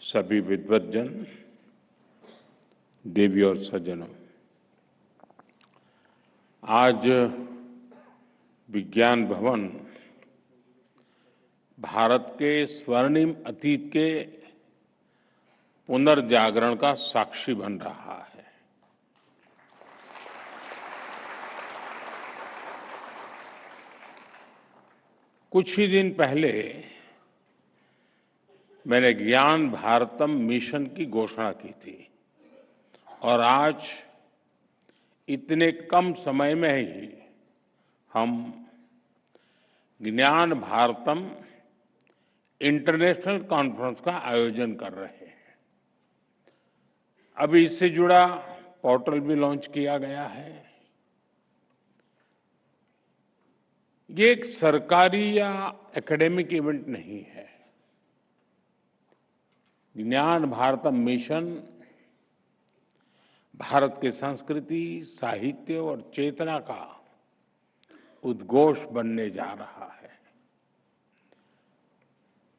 सभी विद्वज्जन, देवी और सज्जनों, आज विज्ञान भवन भारत के स्वर्णिम अतीत के पुनर्जागरण का साक्षी बन रहा है। कुछ ही दिन पहले मैंने ज्ञान भारतम मिशन की घोषणा की थी और आज इतने कम समय में ही हम ज्ञान भारतम इंटरनेशनल कॉन्फ्रेंस का आयोजन कर रहे हैं। अभी इससे जुड़ा पोर्टल भी लॉन्च किया गया है। ये एक सरकारी या एकेडमिक इवेंट नहीं है। ज्ञान भारतम मिशन भारत के संस्कृति, साहित्य और चेतना का उद्घोष बनने जा रहा है।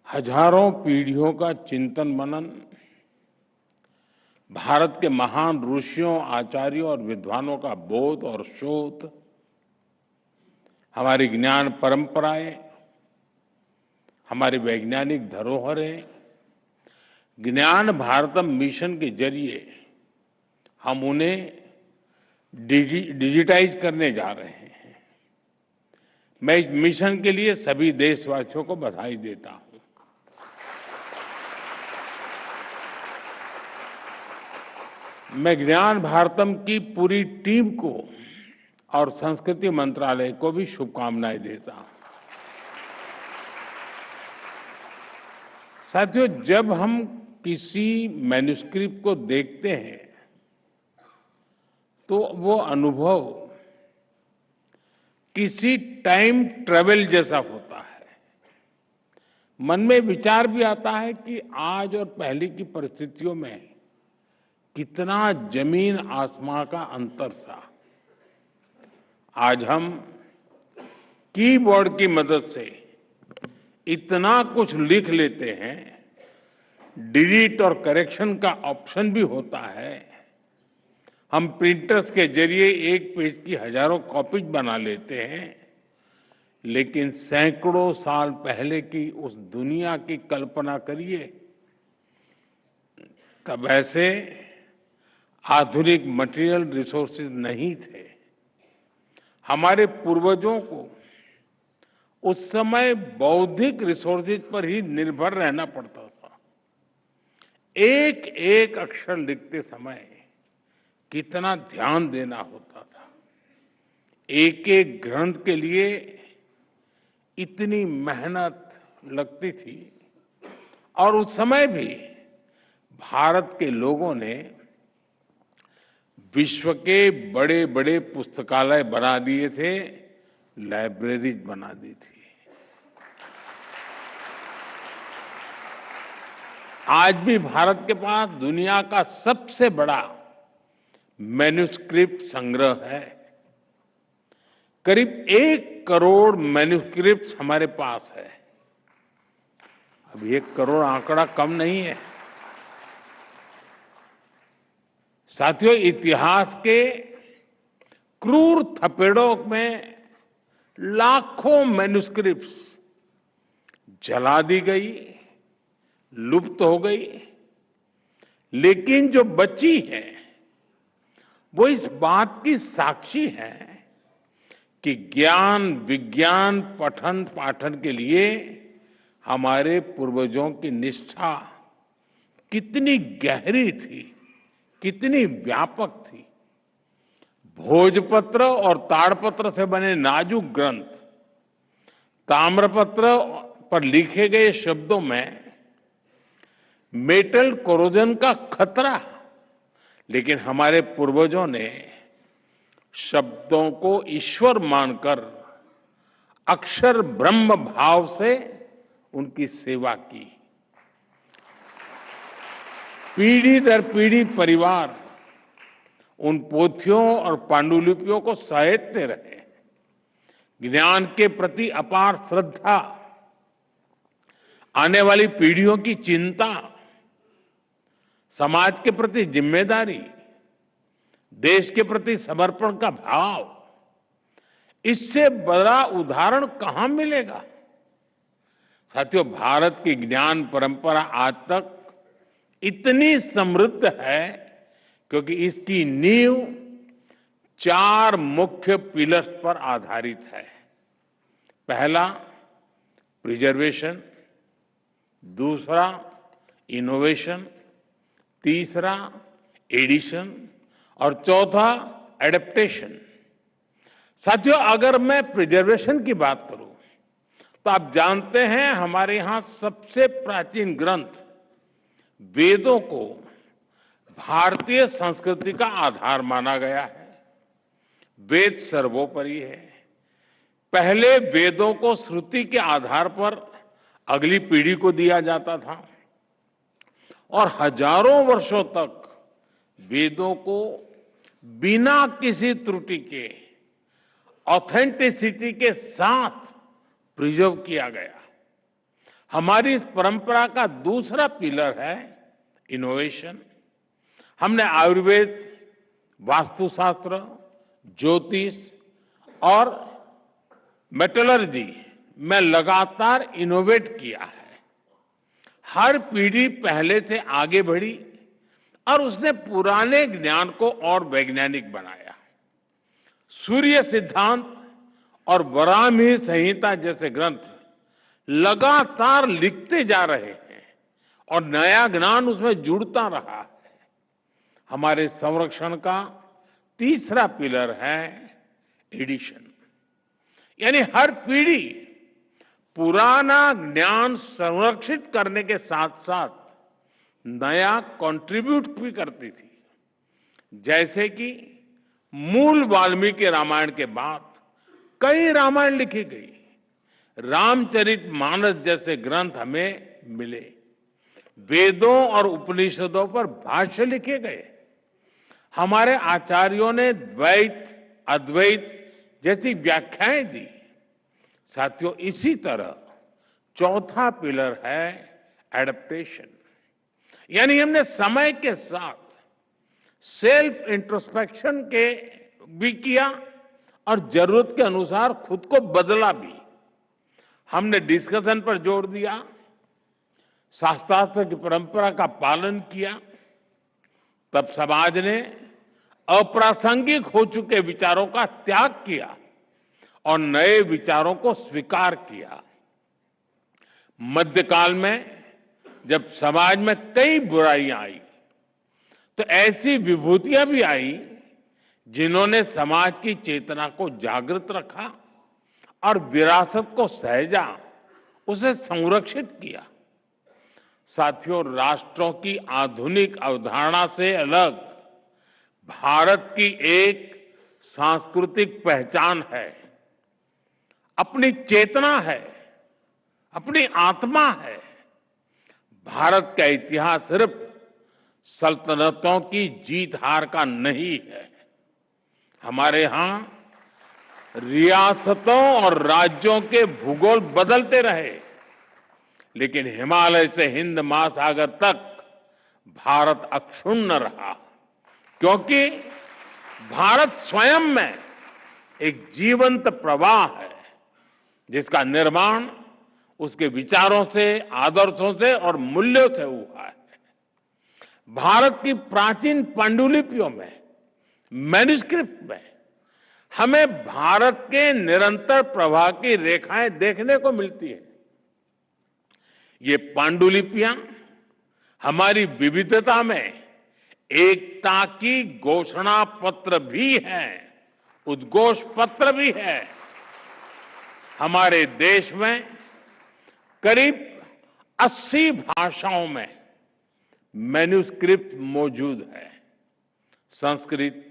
हजारों पीढ़ियों का चिंतन मनन, भारत के महान ऋषियों, आचार्यों और विद्वानों का बोध और शोध, हमारी ज्ञान परंपराएं, हमारी वैज्ञानिक धरोहरें, ज्ञान भारतम मिशन के जरिए हम उन्हें डिजिटाइज करने जा रहे हैं। मैं इस मिशन के लिए सभी देशवासियों को बधाई देता हूं। मैं ज्ञान भारतम की पूरी टीम को और संस्कृति मंत्रालय को भी शुभकामनाएं देता हूं। साथियों, जब हम किसी मैन्युस्क्रिप्ट को देखते हैं तो वो अनुभव किसी टाइम ट्रेवल जैसा होता है। मन में विचार भी आता है कि आज और पहले की परिस्थितियों में कितना जमीन आसमां का अंतर था। आज हम कीबोर्ड की मदद से इतना कुछ लिख लेते हैं, डिलीट और करेक्शन का ऑप्शन भी होता है। हम प्रिंटर्स के जरिए एक पेज की हजारों कॉपीज बना लेते हैं, लेकिन सैकड़ों साल पहले की उस दुनिया की कल्पना करिए। तब ऐसे आधुनिक मटेरियल रिसोर्सेज नहीं थे। हमारे पूर्वजों को उस समय बौद्धिक रिसोर्सेज पर ही निर्भर रहना पड़ता था। एक एक अक्षर लिखते समय कितना ध्यान देना होता था। एक एक ग्रंथ के लिए इतनी मेहनत लगती थी और उस समय भी भारत के लोगों ने विश्व के बड़े बड़े पुस्तकालय बना दिए थे, लाइब्रेरीज बना दी थी। आज भी भारत के पास दुनिया का सबसे बड़ा मैन्युस्क्रिप्ट संग्रह है। करीब 1 करोड़ मैन्युस्क्रिप्ट हमारे पास है। अब 1 करोड़ आंकड़ा कम नहीं है। साथियों, इतिहास के क्रूर थपेड़ों में लाखों मैन्युस्क्रिप्ट्स जला दी गई, लुप्त हो गई, लेकिन जो बची है वो इस बात की साक्षी है कि ज्ञान विज्ञान पठन पाठन के लिए हमारे पूर्वजों की निष्ठा कितनी गहरी थी, कितनी व्यापक थी। भोजपत्र और ताड़पत्र से बने नाजुक ग्रंथ, ताम्रपत्र पर लिखे गए शब्दों में मेटल कोरोजन का खतरा, लेकिन हमारे पूर्वजों ने शब्दों को ईश्वर मानकर अक्षर ब्रह्म भाव से उनकी सेवा की। पीढ़ी दर पीढ़ी परिवार उन पोथियों और पांडुलिपियों को सहेजते रहे। ज्ञान के प्रति अपार श्रद्धा, आने वाली पीढ़ियों की चिंता समाज के प्रति जिम्मेदारी, देश के प्रति समर्पण का भाव, इससे बड़ा उदाहरण कहां मिलेगा। साथियों, भारत की ज्ञान परंपरा आज तक इतनी समृद्ध है क्योंकि इसकी नींव 4 मुख्य पिलर्स पर आधारित है। पहला, प्रिजर्वेशन, दूसरा, इनोवेशन, तीसरा, एडिशन और चौथा, एडेप्टेशन। साथियों, अगर मैं प्रिजर्वेशन की बात करूं तो आप जानते हैं हमारे यहां सबसे प्राचीन ग्रंथ वेदों को भारतीय संस्कृति का आधार माना गया है। वेद सर्वोपरि है। पहले वेदों को श्रुति के आधार पर अगली पीढ़ी को दिया जाता था और हजारों वर्षों तक वेदों को बिना किसी त्रुटि के ऑथेंटिसिटी के साथ प्रिजर्व किया गया। हमारी इस परंपरा का दूसरा पिलर है इनोवेशन। हमने आयुर्वेद, वास्तुशास्त्र, ज्योतिष और मेटलर्जी में लगातार इनोवेट किया है। हर पीढ़ी पहले से आगे बढ़ी और उसने पुराने ज्ञान को और वैज्ञानिक बनाया। सूर्य सिद्धांत और वराहमिहिर संहिता जैसे ग्रंथ लगातार लिखते जा रहे हैं और नया ज्ञान उसमें जुड़ता रहा है। हमारे संरक्षण का तीसरा पिलर है एडिशन, यानी हर पीढ़ी पुराना ज्ञान संरक्षित करने के साथ साथ नया कंट्रीब्यूट भी करती थी। जैसे कि मूल वाल्मीकि रामायण के बाद कई रामायण लिखी गई, रामचरितमानस जैसे ग्रंथ हमें मिले, वेदों और उपनिषदों पर भाष्य लिखे गए। हमारे आचार्यों ने द्वैत, अद्वैत जैसी व्याख्याएं दी। साथियों, इसी तरह चौथा पिलर है एडेप्टेशन, यानी हमने समय के साथ सेल्फ इंट्रोस्पेक्शन के भी किया और जरूरत के अनुसार खुद को बदला भी। हमने डिस्कशन पर जोर दिया, शास्त्रार्थ की परंपरा का पालन किया, तब समाज ने अप्रासंगिक हो चुके विचारों का त्याग किया और नए विचारों को स्वीकार किया। मध्यकाल में जब समाज में कई बुराइयां आई तो ऐसी विभूतियां भी आई जिन्होंने समाज की चेतना को जागृत रखा और विरासत को सहेजा, उसे संरक्षित किया। साथियों, राष्ट्रों की आधुनिक अवधारणा से अलग भारत की एक सांस्कृतिक पहचान है, अपनी चेतना है, अपनी आत्मा है। भारत का इतिहास सिर्फ सल्तनतों की जीत हार का नहीं है। हमारे यहां रियासतों और राज्यों के भूगोल बदलते रहे, लेकिन हिमालय से हिंद महासागर तक भारत अक्षुण्ण रहा, क्योंकि भारत स्वयं में एक जीवंत प्रवाह है जिसका निर्माण उसके विचारों से, आदर्शों से और मूल्यों से हुआ है। भारत की प्राचीन पांडुलिपियों में, मैन्युस्क्रिप्ट में हमें भारत के निरंतर प्रवाह की रेखाएं देखने को मिलती है। ये पांडुलिपियां हमारी विविधता में एकता की घोषणा पत्र भी है, उद्घोष पत्र भी है। हमारे देश में करीब 80 भाषाओं में मैन्युस्क्रिप्ट मौजूद है। संस्कृत,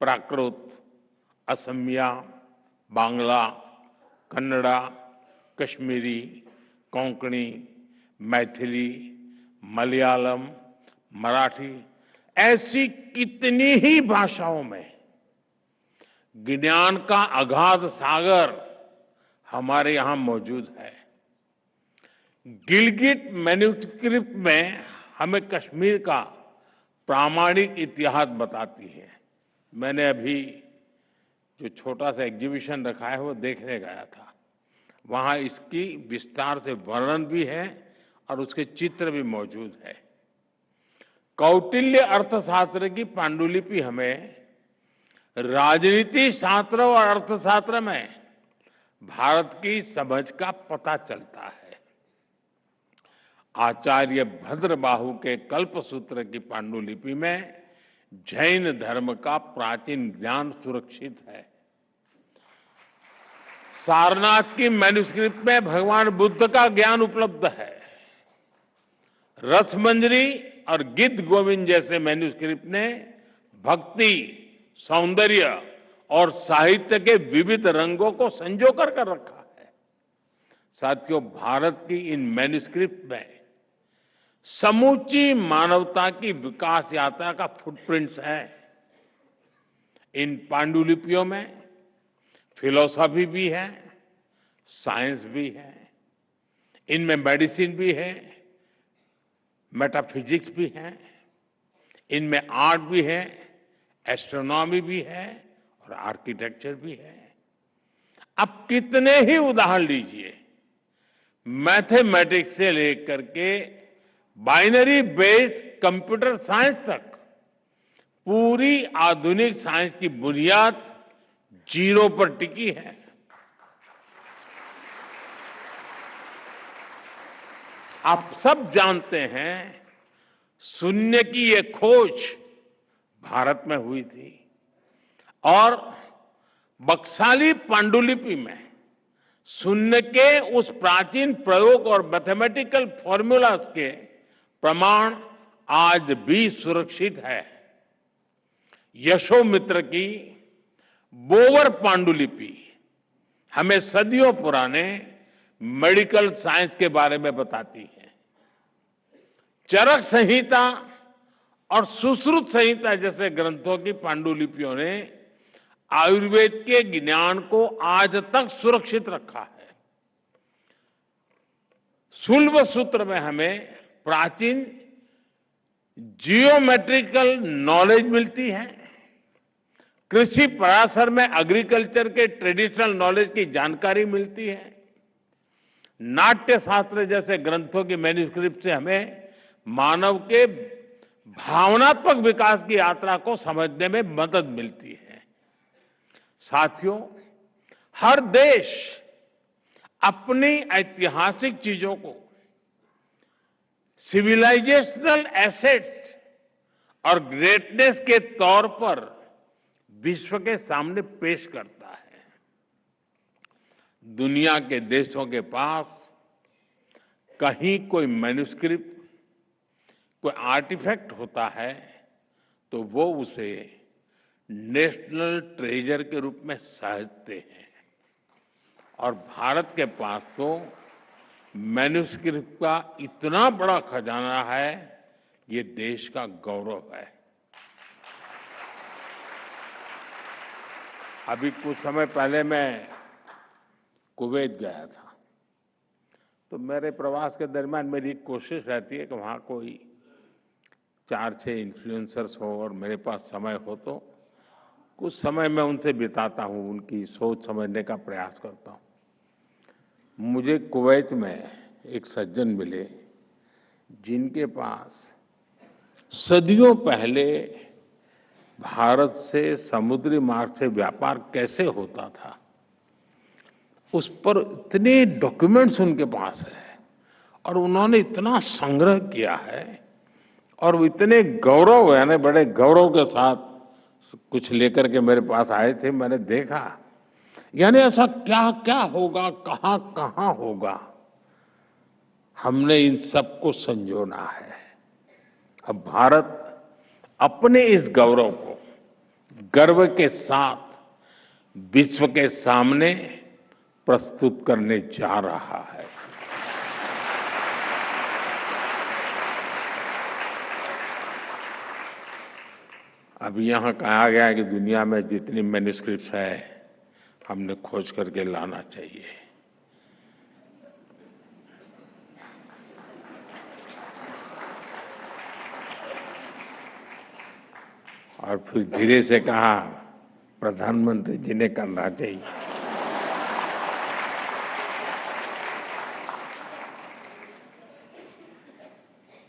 प्राकृत, असमिया, बांग्ला, कन्नड़ा, कश्मीरी, कोंकणी, मैथिली, मलयालम, मराठी, ऐसी कितनी ही भाषाओं में ज्ञान का अगाध सागर हमारे यहां मौजूद है। गिलगिट मैन्युस्क्रिप्ट में हमें कश्मीर का प्रामाणिक इतिहास बताती है। मैंने अभी जो छोटा सा एग्जीबिशन रखा है वो देखने गया था। वहां इसकी विस्तार से वर्णन भी है और उसके चित्र भी मौजूद है। कौटिल्य अर्थशास्त्र की पांडुलिपि हमें राजनीति शास्त्र और अर्थशास्त्र में भारत की समझ का पता चलता है। आचार्य भद्रबाहु के कल्पसूत्र की पांडुलिपि में जैन धर्म का प्राचीन ज्ञान सुरक्षित है। सारनाथ की मैन्युस्क्रिप्ट में भगवान बुद्ध का ज्ञान उपलब्ध है। रसमंजरी और गीत गोविंद जैसे मैन्युस्क्रिप्ट ने भक्ति, सौंदर्य और साहित्य के विविध रंगों को संजो कर रखा है। साथियों, भारत की इन मैन्युस्क्रिप्ट में समूची मानवता की विकास यात्रा का फुटप्रिंट्स है। इन पांडुलिपियों में फिलॉसफी भी है, साइंस भी है, इनमें मेडिसिन भी है, मेटाफिजिक्स भी है, इनमें आर्ट भी है, एस्ट्रोनॉमी भी है और आर्किटेक्चर भी है। अब कितने ही उदाहरण लीजिए, मैथमेटिक्स से लेकर के बाइनरी बेस्ड कंप्यूटर साइंस तक पूरी आधुनिक साइंस की बुनियाद जीरो पर टिकी है। आप सब जानते हैं, शून्य की ये खोज भारत में हुई थी और बक्साली पांडुलिपि में शून्य के उस प्राचीन प्रयोग और मैथमेटिकल फॉर्मूलाज के प्रमाण आज भी सुरक्षित है। यशोमित्र की बोवर पांडुलिपि हमें सदियों पुराने मेडिकल साइंस के बारे में बताती है। चरक संहिता और सुश्रुत संहिता जैसे ग्रंथों की पांडुलिपियों ने आयुर्वेद के ज्ञान को आज तक सुरक्षित रखा है। शुल्ब सूत्र में हमें प्राचीन जियोमेट्रिकल नॉलेज मिलती है। कृषि पराशर में एग्रीकल्चर के ट्रेडिशनल नॉलेज की जानकारी मिलती है। नाट्य शास्त्र जैसे ग्रंथों की मैन्युस्क्रिप्ट से हमें मानव के भावनात्मक विकास की यात्रा को समझने में मदद मिलती है। साथियों, हर देश अपनी ऐतिहासिक चीजों को सिविलाइजेशनल एसेट्स और ग्रेटनेस के तौर पर विश्व के सामने पेश करता है। दुनिया के देशों के पास कहीं कोई मैन्युस्क्रिप्ट, कोई आर्टिफैक्ट होता है तो वो उसे नेशनल ट्रेजर के रूप में सहेजते हैं। और भारत के पास तो मैन्युस्क्रिप्ट का इतना बड़ा खजाना है, ये देश का गौरव है। अभी कुछ समय पहले मैं कुवैत गया था, तो मेरे प्रवास के दरमियान मेरी कोशिश रहती है कि वहाँ कोई 4-6 इन्फ्लुएंसर्स हो और मेरे पास समय हो तो कुछ समय मैं उनसे बिताता हूँ, उनकी सोच समझने का प्रयास करता हूँ। मुझे कुवैत में एक सज्जन मिले जिनके पास सदियों पहले भारत से समुद्री मार्ग से व्यापार कैसे होता था, उस पर इतने डॉक्यूमेंट्स उनके पास है और उन्होंने इतना संग्रह किया है और वो इतने गौरव, यानी बड़े गौरव के साथ कुछ लेकर के मेरे पास आए थे। मैंने देखा, यानी ऐसा क्या क्या होगा, कहां कहां होगा, हमने इन सबको संजोना है। अब भारत अपने इस गौरव को गर्व के साथ विश्व के सामने प्रस्तुत करने जा रहा है। अब यहां कहा गया है कि दुनिया में जितनी मैन्युस्क्रिप्ट्स है हमने खोज करके लाना चाहिए। और फिर धीरे से कहा, प्रधानमंत्री जी ने करना चाहिए।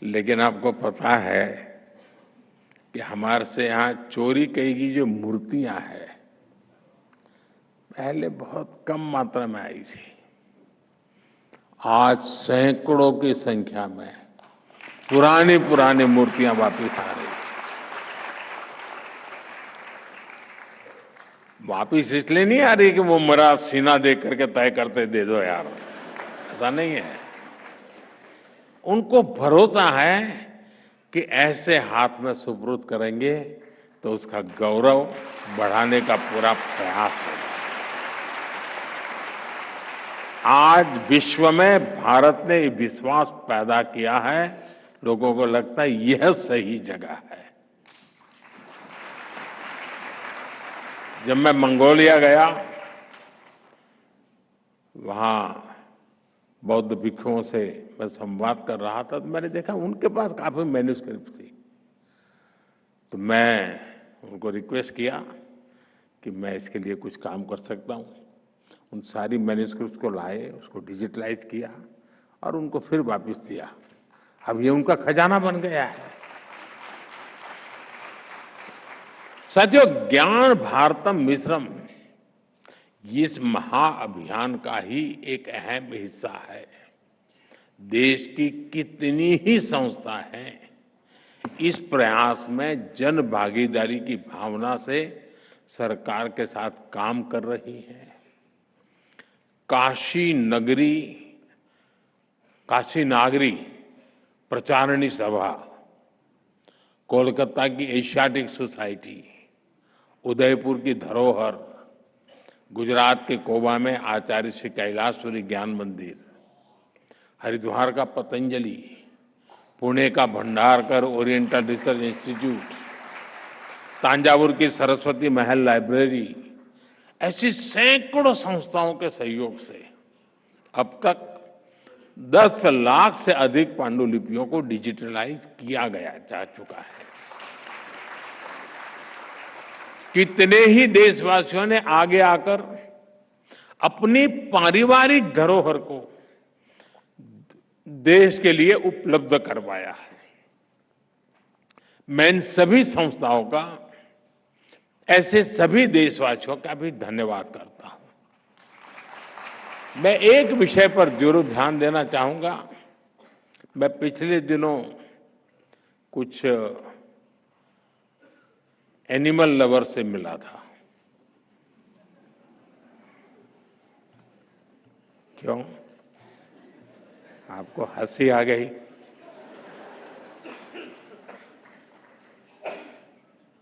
लेकिन आपको पता है कि हमारे से यहाँ चोरी की जो मूर्तियां हैं, पहले बहुत कम मात्रा में आई थी। आज सैकड़ों की संख्या में पुरानी पुरानी मूर्तियां वापस आ रही। वापिस इसलिए नहीं आ रही कि वो मेरा सीना देख करके तय करते दे दो यार, ऐसा नहीं है। उनको भरोसा है कि ऐसे हाथ में सुपुर्द करेंगे तो उसका गौरव बढ़ाने का पूरा प्रयास होगा। आज विश्व में भारत ने विश्वास पैदा किया है, लोगों को लगता है यह सही जगह है। जब मैं मंगोलिया गया, वहां बौद्ध भिक्षुओं से मैं संवाद कर रहा था, तो मैंने देखा उनके पास काफी मैन्युस्क्रिप्ट थी। तो मैं उनको रिक्वेस्ट किया कि मैं इसके लिए कुछ काम कर सकता हूं। उन सारी मैन्युस्क्रिप्ट को लाए, उसको डिजिटलाइज किया और उनको फिर वापस दिया। अब ये उनका खजाना बन गया है। साथियों, ज्ञान भारतम मिश्रम इस महाअभियान का ही एक अहम हिस्सा है। देश की कितनी ही संस्था हैं, इस प्रयास में जन भागीदारी की भावना से सरकार के साथ काम कर रही है। काशी नागरी प्रचारणी सभा, कोलकाता की एशियाटिक सोसाइटी, उदयपुर की धरोहर, गुजरात के कोबा में आचार्य श्री कैलाशपुरी ज्ञान मंदिर, हरिद्वार का पतंजलि, पुणे का Bhandarkar oriental research institute, Thanjavur की सरस्वती महल लाइब्रेरी, ऐसी सैकड़ों संस्थाओं के सहयोग से अब तक 10 लाख से अधिक पांडुलिपियों को डिजिटलाइज किया गया जा चुका है। कितने ही देशवासियों ने आगे आकर अपनी पारिवारिक धरोहर को देश के लिए उपलब्ध करवाया है। मैं इन सभी संस्थाओं का, ऐसे सभी देशवासियों का भी धन्यवाद करता हूं। मैं एक विषय पर जरूर ध्यान देना चाहूंगा। मैं पिछले दिनों कुछ एनिमल लवर से मिला था। क्यों? आपको हंसी आ गई?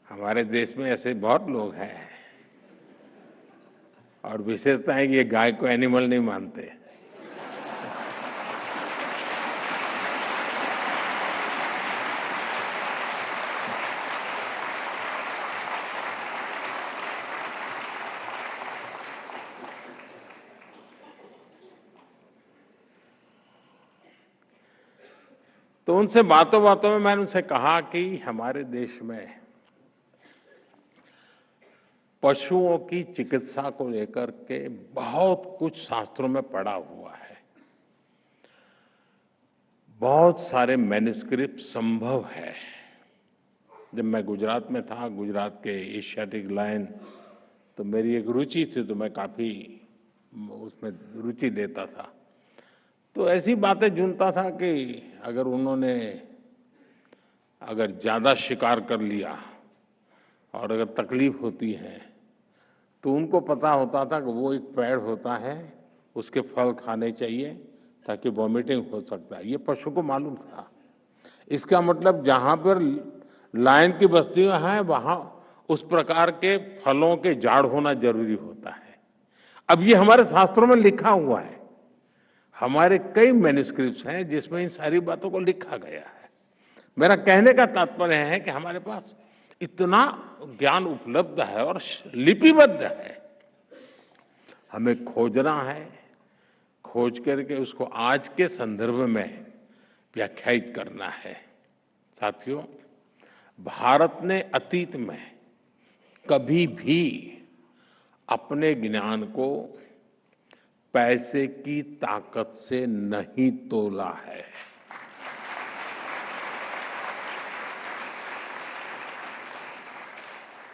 हमारे देश में ऐसे बहुत लोग हैं और विशेषता है कि ये गाय को एनिमल नहीं मानते। तो उनसे बातों बातों में मैंने उनसे कहा कि हमारे देश में पशुओं की चिकित्सा को लेकर के बहुत कुछ शास्त्रों में पढ़ा हुआ है। बहुत सारे मैन्युस्क्रिप्ट संभव है। जब मैं गुजरात में था, गुजरात के एशियाटिक लायन, तो मेरी एक रुचि थी, तो मैं काफी उसमें रुचि लेता था। तो ऐसी बातें ढूंढता था कि अगर ज्यादा शिकार कर लिया और अगर तकलीफ होती है, तो उनको पता होता था कि वो एक पेड़ होता है, उसके फल खाने चाहिए ताकि वॉमिटिंग हो सकता है। ये पशु को मालूम था। इसका मतलब जहां पर लायन की बस्तियां हैं, वहां उस प्रकार के फलों के झाड़ होना जरूरी होता है। अब ये हमारे शास्त्रों में लिखा हुआ है। हमारे कई मैन्युस्क्रिप्ट्स हैं जिसमें इन सारी बातों को लिखा गया है। मेरा कहने का तात्पर्य है कि हमारे पास इतना ज्ञान उपलब्ध है और लिपिबद्ध है। हमें खोजना है, खोज करके उसको आज के संदर्भ में व्याख्यायित करना है। साथियों, भारत ने अतीत में कभी भी अपने ज्ञान को पैसे की ताकत से नहीं तोला है।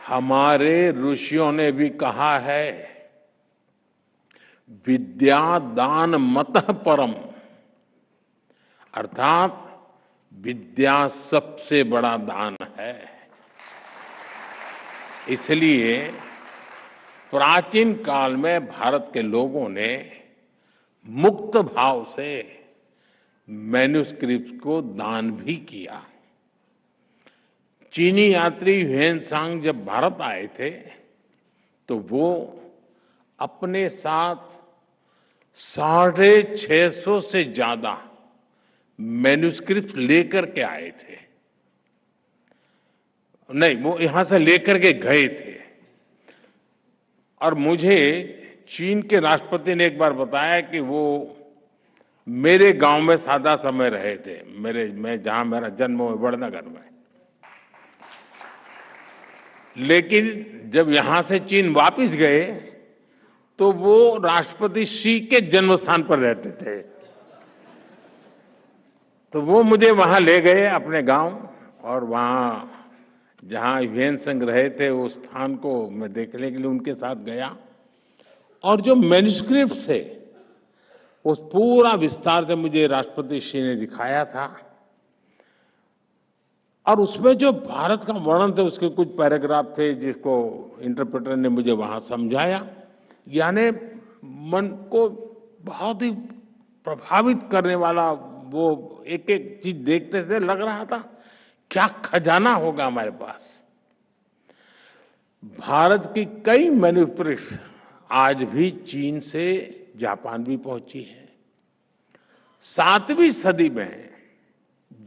हमारे ऋषियों ने भी कहा है, विद्या दान मतः परम, अर्थात विद्या सबसे बड़ा दान है। इसलिए प्राचीन काल में भारत के लोगों ने मुक्त भाव से मैन्युस्क्रिप्ट को दान भी किया। चीनी यात्री ह्वेनसांग जब भारत आए थे तो वो अपने साथ 650 से ज्यादा मैन्युस्क्रिप्ट लेकर के आए थे। नहीं, वो यहां से लेकर के गए थे। और मुझे चीन के राष्ट्रपति ने एक बार बताया कि वो मेरे गांव में सादा समय रहे थे, मैं जहां मेरा जन्म हुआ वड़नगर में। लेकिन जब यहां से चीन वापस गए तो वो राष्ट्रपति शी के जन्म स्थान पर रहते थे। तो वो मुझे वहां ले गए अपने गांव, और वहां जहां ह्वेनसांग रहे थे उस स्थान को मैं देखने के लिए उनके साथ गया। और जो मैन्युस्क्रिप्ट थे उस पूरा विस्तार से मुझे राष्ट्रपति शी ने दिखाया था। और उसमें जो भारत का वर्णन थे उसके कुछ पैराग्राफ थे जिसको इंटरप्रेटर ने मुझे वहां समझाया। यानी मन को बहुत ही प्रभावित करने वाला, वो एक एक चीज देखते थे लग रहा था क्या खजाना होगा हमारे पास। भारत की कई मैन्युस्क्रिप्ट्स आज भी चीन से जापान भी पहुंची है। 7वीं सदी में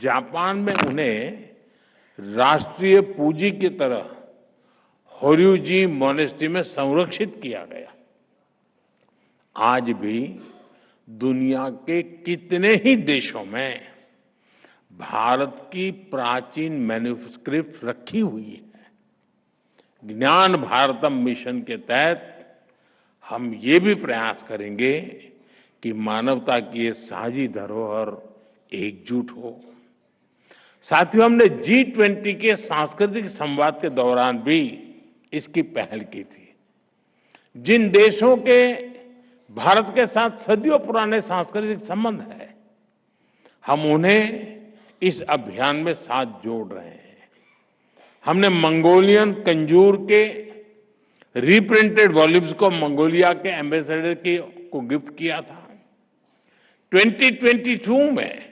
जापान में उन्हें राष्ट्रीय पूंजी की तरह होर्युजी मोनेस्ट्री में संरक्षित किया गया। आज भी दुनिया के कितने ही देशों में भारत की प्राचीन मैन्युस्क्रिप्ट रखी हुई है। ज्ञान भारतम मिशन के तहत हम ये भी प्रयास करेंगे कि मानवता की ये साझी धरोहर एकजुट हो। साथियों, हमने G20 के सांस्कृतिक संवाद के दौरान भी इसकी पहल की थी। जिन देशों के भारत के साथ सदियों पुराने सांस्कृतिक संबंध है, हम उन्हें इस अभियान में साथ जोड़ रहे हैं। हमने मंगोलियन कंजूर के रिप्रिंटेड वॉल्यूम्स को मंगोलिया के एम्बेसडर को गिफ्ट किया था। 2022 में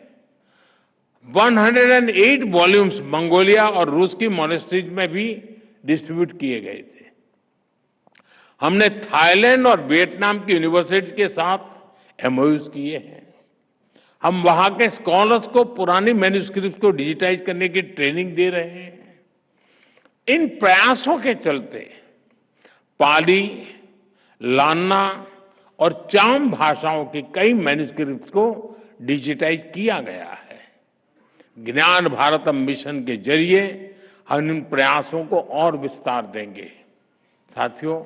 108 वॉल्यूम्स मंगोलिया और रूस की मॉनेस्ट्रीज में भी डिस्ट्रीब्यूट किए गए थे। हमने थाईलैंड और वियतनाम की यूनिवर्सिटीज के साथ एमओयूज किए हैं। हम वहां के स्कॉलर्स को पुरानी मैन्युस्क्रिप्ट को डिजिटाइज करने की ट्रेनिंग दे रहे हैं। इन प्रयासों के चलते पाली, लान्ना और चाम भाषाओं की कई मैन्युस्क्रिप्ट को डिजिटाइज किया गया है। ज्ञान भारतम मिशन के जरिए हम इन प्रयासों को और विस्तार देंगे। साथियों,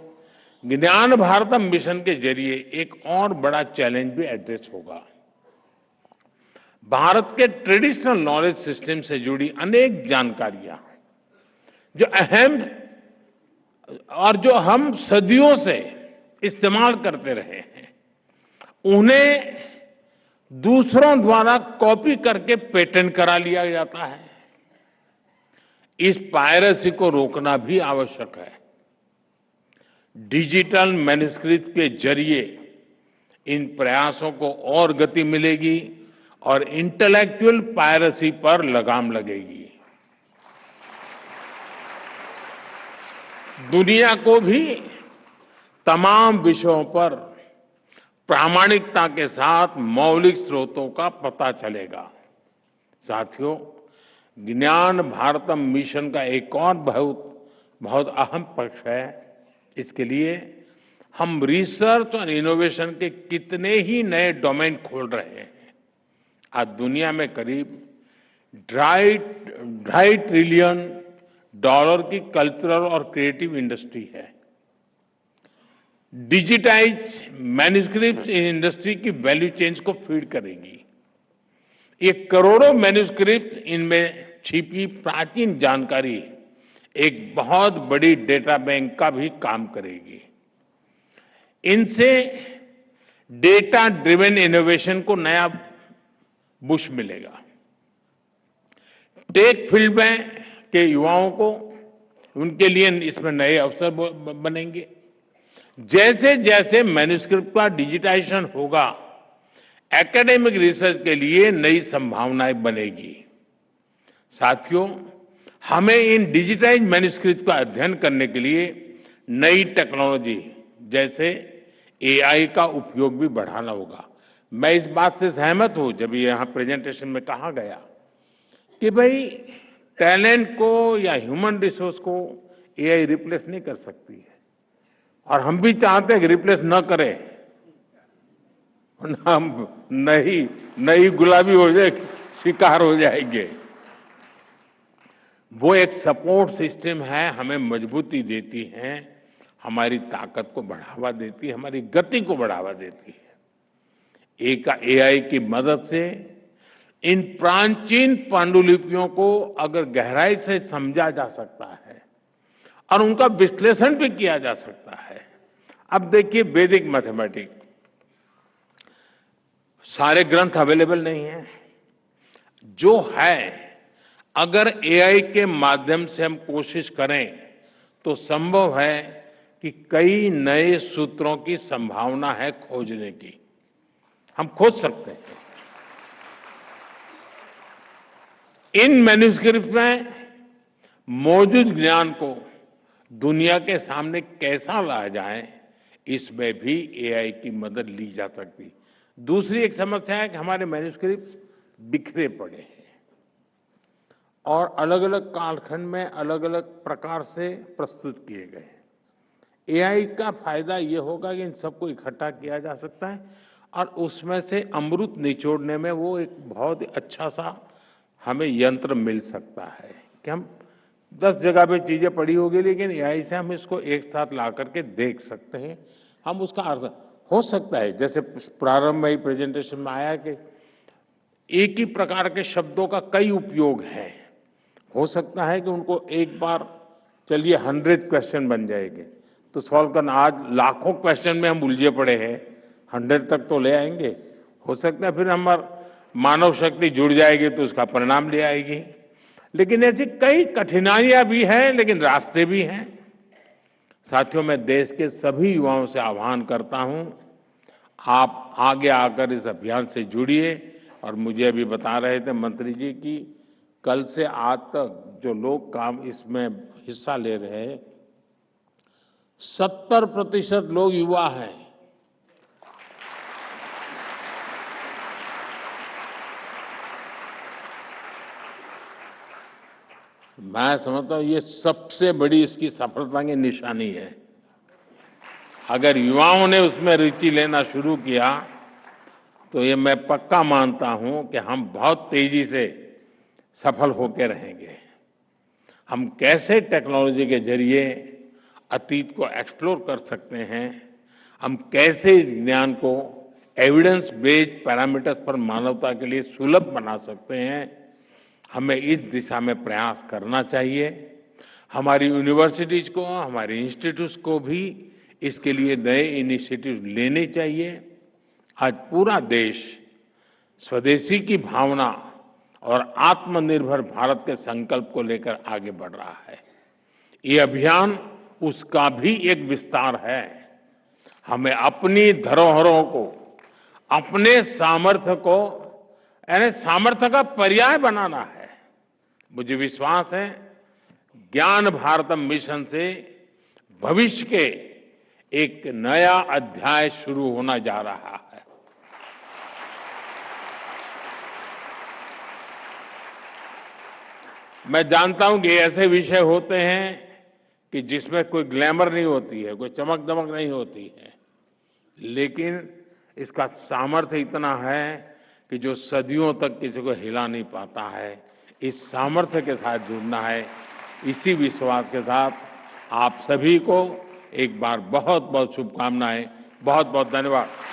ज्ञान भारतम मिशन के जरिए एक और बड़ा चैलेंज भी एड्रेस होगा। भारत के ट्रेडिशनल नॉलेज सिस्टम से जुड़ी अनेक जानकारियां जो अहम और जो हम सदियों से इस्तेमाल करते रहे हैं, उन्हें दूसरों द्वारा कॉपी करके पेटेंट करा लिया जाता है। इस पायरेसी को रोकना भी आवश्यक है। डिजिटल मैन्युस्क्रिप्ट के जरिए इन प्रयासों को और गति मिलेगी और इंटेलेक्चुअल पायरेसी पर लगाम लगेगी। दुनिया को भी तमाम विषयों पर प्रामाणिकता के साथ मौलिक स्रोतों का पता चलेगा। साथियों, ज्ञान भारतम मिशन का एक और बहुत अहम पक्ष है। इसके लिए हम रिसर्च और इनोवेशन के कितने ही नए डोमेन खोल रहे हैं। आज दुनिया में करीब 2.5 ट्रिलियन डॉलर की कल्चरल और क्रिएटिव इंडस्ट्री है। डिजिटाइज मैन्यूस्क्रिप्ट इन इंडस्ट्री की वैल्यू चेन्स को फीड करेगी। ये करोड़ों मैन्यूस्क्रिप्ट इनमें छिपी प्राचीन जानकारी एक बहुत बड़ी डेटा बैंक का भी काम करेगी। इनसे डेटा ड्रिवन इनोवेशन को नया बुश मिलेगा। टेक फील्ड में के युवाओं को उनके लिए इसमें नए अवसर बनेंगे। जैसे जैसे मैन्यूस्क्रिप्ट का डिजिटाइजेशन होगा, एकेडमिक रिसर्च के लिए नई संभावनाएं बनेगी। साथियों, हमें इन डिजिटाइज मैन्यूस्क्रिप्ट का अध्ययन करने के लिए नई टेक्नोलॉजी जैसे एआई का उपयोग भी बढ़ाना होगा। मैं इस बात से सहमत हूं जब यहां प्रेजेंटेशन में कहा गया कि भाई टैलेंट को या ह्यूमन रिसोर्स को एआई रिप्लेस नहीं कर सकती है, और हम भी चाहते हैं कि रिप्लेस न करें, हम नई गुलाबी हो जाए, शिकार हो जाएंगे। वो एक सपोर्ट सिस्टम है, हमें मजबूती देती है, हमारी ताकत को बढ़ावा देती है, हमारी गति को बढ़ावा देती है। एक एआई की मदद से इन प्राचीन पांडुलिपियों को अगर गहराई से समझा जा सकता है और उनका विश्लेषण भी किया जा सकता है। अब देखिए, वैदिक मैथमेटिक्स सारे ग्रंथ अवेलेबल नहीं है, जो है अगर एआई के माध्यम से हम कोशिश करें तो संभव है कि कई नए सूत्रों की संभावना है खोजने की, हम खोज सकते हैं। इन मैन्यूस्क्रिप्ट में मौजूद ज्ञान को दुनिया के सामने कैसा लाया जाए, इसमें भी एआई की मदद ली जा सकती। दूसरी एक समस्या है कि हमारे मैन्यूस्क्रिप्ट बिखरे पड़े हैं और अलग अलग कालखंड में अलग अलग प्रकार से प्रस्तुत किए गए हैं। एआई का फायदा ये होगा कि इन सबको इकट्ठा किया जा सकता है और उसमें से अमृत निचोड़ने में वो एक बहुत अच्छा सा हमें यंत्र मिल सकता है कि हम 10 जगह पे चीजें पड़ी होगी, लेकिन एआई से हम इसको एक साथ ला करके देख सकते हैं। हम उसका अर्थ हो सकता है, जैसे प्रारंभ में ही प्रेजेंटेशन में आया कि एक ही प्रकार के शब्दों का कई उपयोग है। हो सकता है कि उनको एक बार चलिए 100 क्वेश्चन बन जाएंगे तो सॉल्व करना, आज लाखों क्वेश्चन में हम उलझे पड़े हैं, 100 तक तो ले आएंगे। हो सकता है फिर हमारा मानव शक्ति जुड़ जाएगी तो उसका परिणाम ले आएगी। लेकिन ऐसी कई कठिनाइयां भी हैं, लेकिन रास्ते भी हैं। साथियों, मैं देश के सभी युवाओं से आह्वान करता हूं, आप आगे आकर इस अभियान से जुड़िए। और मुझे अभी बता रहे थे मंत्री जी की कल से आज तक जो लोग काम इसमें हिस्सा ले रहे हैं, 70% लोग युवा हैं। मैं समझता हूं ये सबसे बड़ी इसकी सफलता की निशानी है। अगर युवाओं ने उसमें रुचि लेना शुरू किया तो ये मैं पक्का मानता हूं कि हम बहुत तेजी से सफल होकर रहेंगे। हम कैसे टेक्नोलॉजी के जरिए अतीत को एक्सप्लोर कर सकते हैं, हम कैसे इस ज्ञान को एविडेंस बेस्ड पैरामीटर्स पर मानवता के लिए सुलभ बना सकते हैं, हमें इस दिशा में प्रयास करना चाहिए। हमारी यूनिवर्सिटीज को, हमारे इंस्टीट्यूट्स को भी इसके लिए नए इनिशिएटिव लेने चाहिए। आज पूरा देश स्वदेशी की भावना और आत्मनिर्भर भारत के संकल्प को लेकर आगे बढ़ रहा है। ये अभियान उसका भी एक विस्तार है। हमें अपनी धरोहरों को, अपने सामर्थ्य को, यानी सामर्थ्य का पर्याय बनाना है। मुझे विश्वास है ज्ञान भारतम मिशन से भविष्य के एक नया अध्याय शुरू होना जा रहा है। मैं जानता हूं कि ऐसे विषय होते हैं कि जिसमें कोई ग्लैमर नहीं होती है, कोई चमक दमक नहीं होती है, लेकिन इसका सामर्थ्य इतना है कि जो सदियों तक किसी को हिला नहीं पाता है। इस सामर्थ्य के साथ जुड़ना है, इसी विश्वास के साथ आप सभी को एक बार बहुत-बहुत शुभकामनाएं, बहुत-बहुत धन्यवाद।